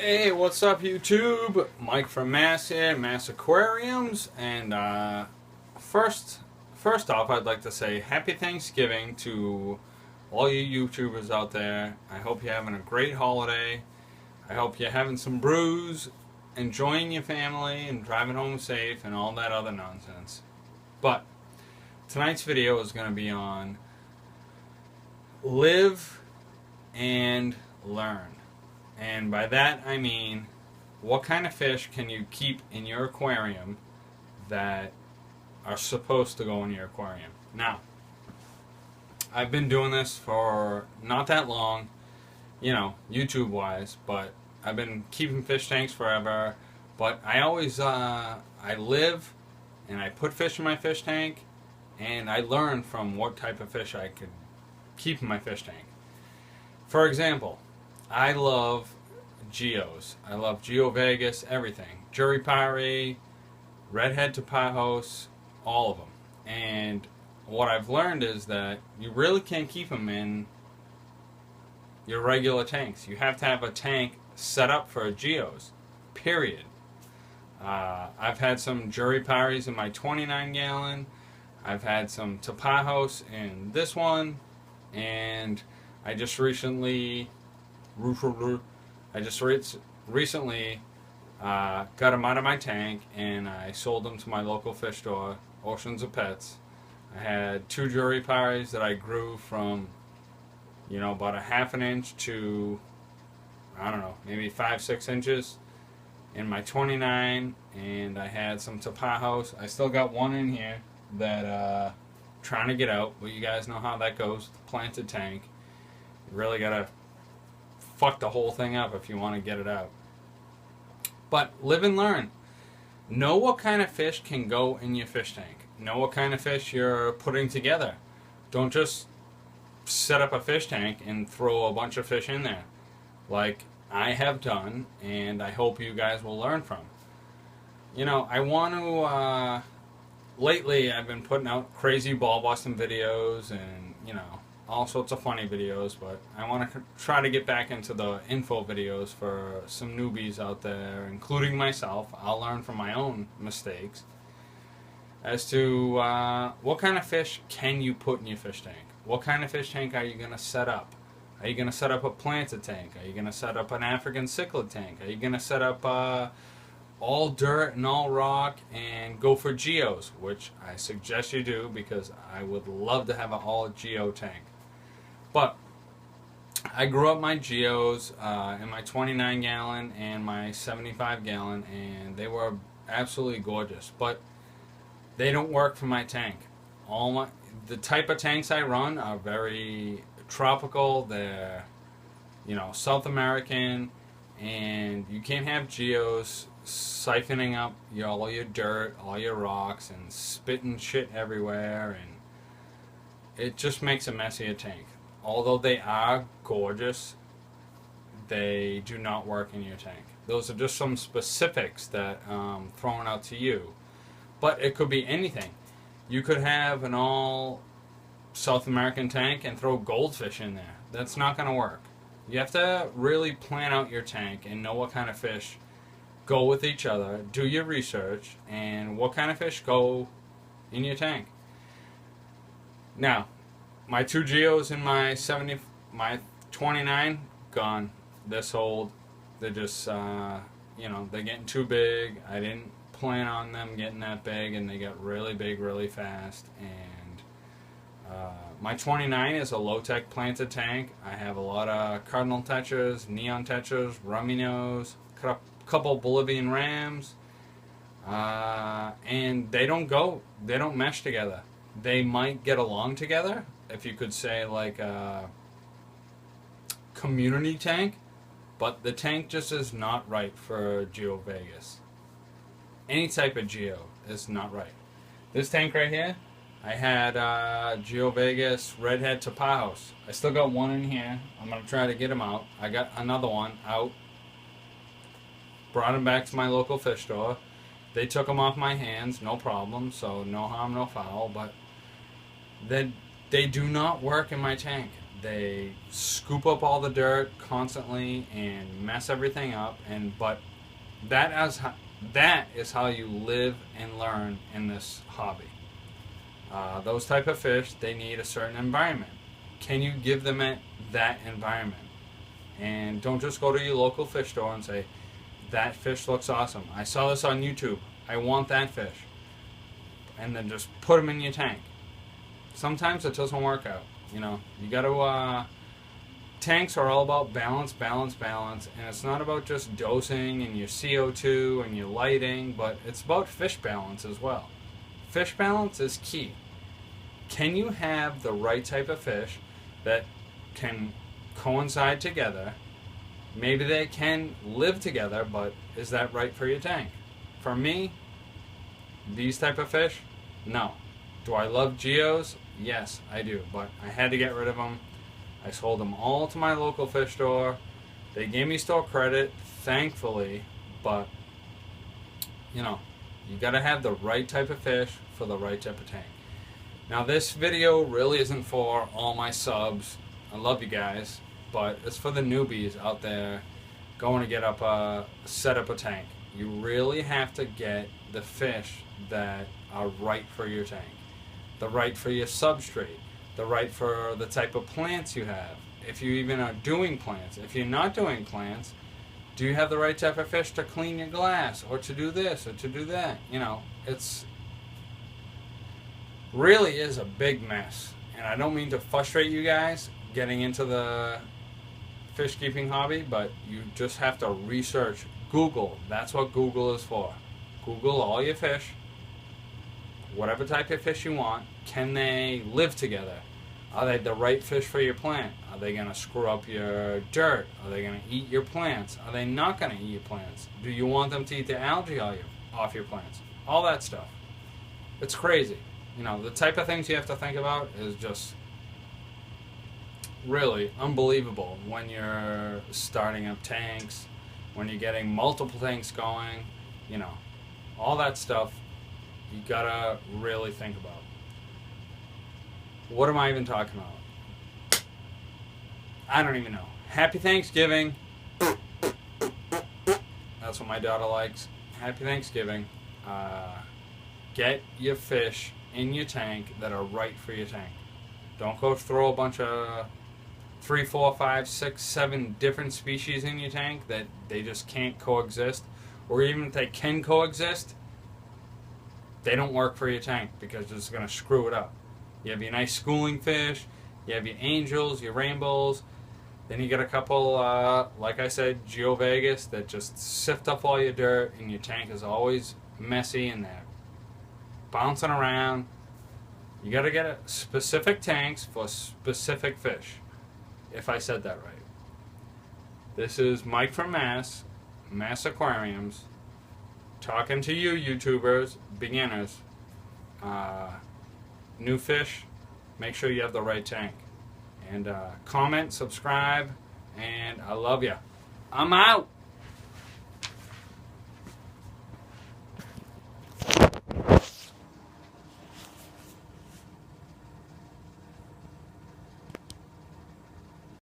Hey, what's up, YouTube? Mike from Mass here, Mass Aquariums, and first, first off, I'd like to say Happy Thanksgiving to all you YouTubers out there. I hope you're having a great holiday. I hope you're having some brews, enjoying your family, and driving home safe, and all that other nonsense. But tonight's video is going to be on live and learn. And by that I mean, what kind of fish can you keep in your aquarium that are supposed to go in your aquarium? Now, I've been doing this for not that long, YouTube wise, but I've been keeping fish tanks forever. But I always, I live and I put fish in my fish tank, and I learn from what type of fish I could keep in my fish tank. For example, I love geos. I love Geo Vegas, everything. Juripari, redhead tapajos, all of them. And what I've learned is that you really can't keep them in your regular tanks. You have to have a tank set up for geos, period. I've had some Juriparis in my 29 gallon. I've had some tapajos in this one. And I just recently got them out of my tank, and I sold them to my local fish store, Oceans of Pets. I had two Juriparis that I grew from, about a half an inch to, I don't know, maybe 5-6 inches in my 29, and I had some tapajos. I still got one in here that trying to get out, but you guys know how that goes. The planted tank, you really gotta fuck the whole thing up if you want to get it out. But live and learn. Know what kind of fish can go in your fish tank. Know what kind of fish you're putting together. Don't just set up a fish tank and throw a bunch of fish in there, like I have done, and I hope you guys will learn from. I want to, lately I've been putting out crazy ball busting videos and, all sorts of funny videos, but I want to try to get back into the info videos for some newbies out there, including myself. I'll learn from my own mistakes as to what kind of fish can you put in your fish tank. What kind of fish tank are you going to set up? Are you going to set up a planted tank? Are you going to set up an African cichlid tank? Are you going to set up all dirt and all rock and go for geos, which I suggest you do, because I would love to have an all geo tank. But I grew up my geos in my 29 gallon and my 75 gallon, and they were absolutely gorgeous. But they don't work for my tank. The type of tanks I run are very tropical. They're South American, and you can't have geos siphoning up all your dirt, all your rocks, and spitting shit everywhere, and it just makes a messier tank. Although they are gorgeous, they do not work in your tank. Those are just some specifics that I'm throwing out to you. But it could be anything. You could have an all South American tank and throw goldfish in there. That's not going to work. You have to really plan out your tank and know what kind of fish go with each other. Do your research and what kind of fish go in your tank. Now, my two geos in my 29 gone. They're sold. They're just they're getting too big. I didn't plan on them getting that big, and they got really big really fast. And my 29 is a low-tech planted tank. I have a lot of cardinal tetras, neon tetras, rummy nose, a couple Bolivian rams, and they don't mesh together. They might get along together, if you could say, like a community tank, but the tank just is not right for Geo Vegas. Any type of geo is not right. This tank right here, I had Geo Vegas redhead tapajos. I still got one in here. I'm going to try to get him out. I got another one out. Brought him back to my local fish store. They took him off my hands, no problem, so no harm, no foul, but they do not work in my tank. They scoop up all the dirt constantly and mess everything up. But that is how you live and learn in this hobby. Those type of fish, they need a certain environment. Can you give them that environment? And don't just go to your local fish store and say, that fish looks awesome. I saw this on YouTube. I want that fish. And then just put them in your tank. Sometimes it doesn't work out. You know, you got to, tanks are all about balance, balance, balance. And it's not about just dosing and your CO2 and your lighting, but it's about fish balance as well. Fish balance is key. Can you have the right type of fish that can coincide together? Maybe they can live together, but is that right for your tank? For me, these type of fish, no. Do I love geos? Yes, I do, but I had to get rid of them. I sold them all to my local fish store. They gave me store credit, thankfully, but you know, you got to have the right type of fish for the right type of tank. Now this video really isn't for all my subs. I love you guys, but it's for the newbies out there going to set up a tank. You really have to get the fish that are right for your tank, the right for your substrate, the right for the type of plants you have. If you even are doing plants, if you're not doing plants, do you have the right type of fish to clean your glass or to do this or to do that? You know, it's really is a big mess. And I don't mean to frustrate you guys getting into the fish keeping hobby, but you just have to research. Google, that's what Google is for. Google all your fish, whatever type of fish you want. Can they live together? Are they the right fish for your plant? Are they going to screw up your dirt? Are they going to eat your plants? Are they not going to eat your plants? Do you want them to eat the algae off your plants? All that stuff. It's crazy. You know, the type of things you have to think about is just really unbelievable when you're starting up tanks, when you're getting multiple tanks going, you know, all that stuff you gotta really think about. What am I even talking about? I don't even know. Happy Thanksgiving. That's what my daughter likes. Happy Thanksgiving. Get your fish in your tank that are right for your tank. Don't go throw a bunch of 3, 4, 5, 6, 7 different species in your tank that they just can't coexist. Or even if they can coexist, they don't work for your tank because it's going to screw it up. You have your nice schooling fish, you have your angels, your rainbows, then you get a couple, like I said, Geo Vegas that just sift up all your dirt, and your tank is always messy and they're bouncing around. You got to get specific tanks for specific fish, if I said that right. This is Mike from Mass Aquariums, talking to you YouTubers, beginners, new fish. Make sure you have the right tank. And comment, subscribe, and I love you. I'm out.